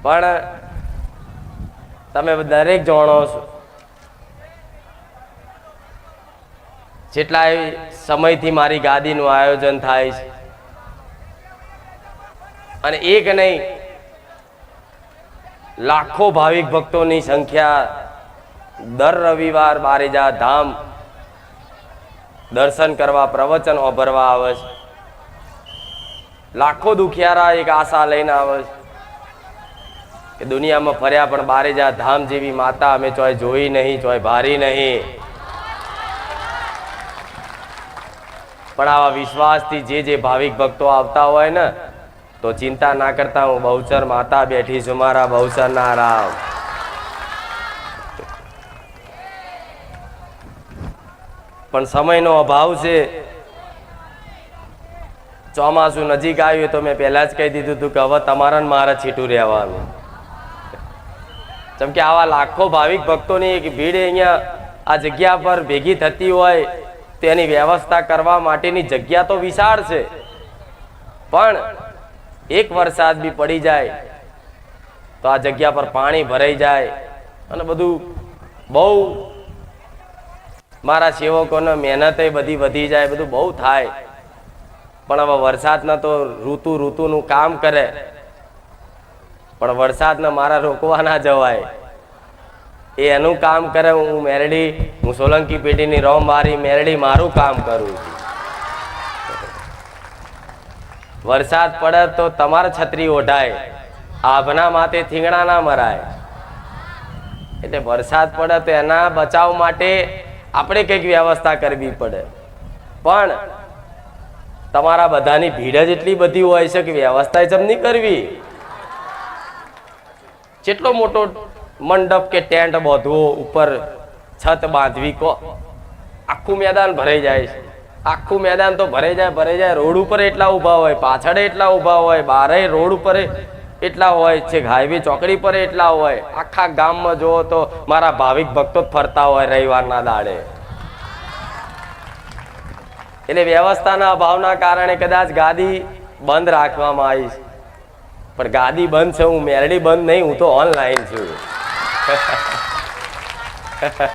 પણ તમે દરેક જાણો છો જેટલા સમયથી મારી ગાદીનું આયોજન થાય છે અને એક નહીં લાખો ભાવિક ભક્તોની સંખ્યા દર રવિવાર બારેજા ધામ દર્શન કરવા પ્રવચન સાંભળવા આવે છે. લાખો દુખિયારા એક આશા લઈને આવે છે કે દુનિયામાં ફર્યા પણ બારેજા ધામ જેવી માતા અમે ચોય જોઈ નહીં, ચોય ભારી નહીં. પણ આવા વિશ્વાસથી જે ભાવિક ભક્તો આવતા હોય ને તો ચિંતા ના કરતા, હું બહુચર માતા બેઠી છું, મારા બહુચર ના રામ. પણ સમયનો અભાવ છે. ચોમાસું નજીક આવ્યું તો મેં પહેલા જ કહી દીધું હતું કે હવે તમારા ને મારા છેટું રહેવાનું. જેમ કે આવા લાખો ભાવિક ભક્તોની એક ભીડ અહીંયા આ જગ્યા પર ભેગી થતી હોય તેની વ્યવસ્થા કરવા માટેની જગ્યા તો વિશાળ છે, પણ એક વરસાદ બી પડી જાય તો આ જગ્યા પર પાણી ભરાઈ જાય અને બધું બહુ મારા સેવકોને મહેનત બધી વધી જાય, બધું બહુ થાય. પણ હવે વરસાદના તો ઋતુનું કામ કરે, પણ વરસાદને મારા રોકવા ના જવાય. એ એનું કામ કરે, હું મેરડી, હું સોલંકી પેઢીની રોમવારી મેરડી મારું કામ કરું છું. વરસાદ પડે તો તમારે છત્રી ઓઢાય, આભના માથે થીંગણા ના મરાય. એટલે વરસાદ પડે તો એના બચાવ માટે આપણે કંઈક વ્યવસ્થા કરવી પડે. પણ તમારા બધાની ભીડ જ એટલી બધી હોય છે કે વ્યવસ્થા જમ નહીં કરવી. જેટલો મોટો મંડપ કે ટેન્ટ બાંધવો, ઉપર છત બાંધવી, આખું મેદાન ભરાઈ જાય છે. આખું મેદાન તો ભરાઈ જાય. રોડ ઉપર એટલા ઊભા હોય, પાછળ એટલા ઊભા હોય, બારે રોડ ઉપર એટલા હોય છે, હાઈવે ચોકડી પર એટલા હોય. આખા ગામમાં જુઓ તો મારા ભાવિક ભક્તો જ ફરતા હોય રવિવારના દાડે. એટલે વ્યવસ્થાના અભાવના કારણે કદાચ ગાદી બંધ રાખવામાં આવી છે. પણ ગાદી બંધ છે, હું મેરડી બંધ નહીં, હું તો ઓનલાઈન છું.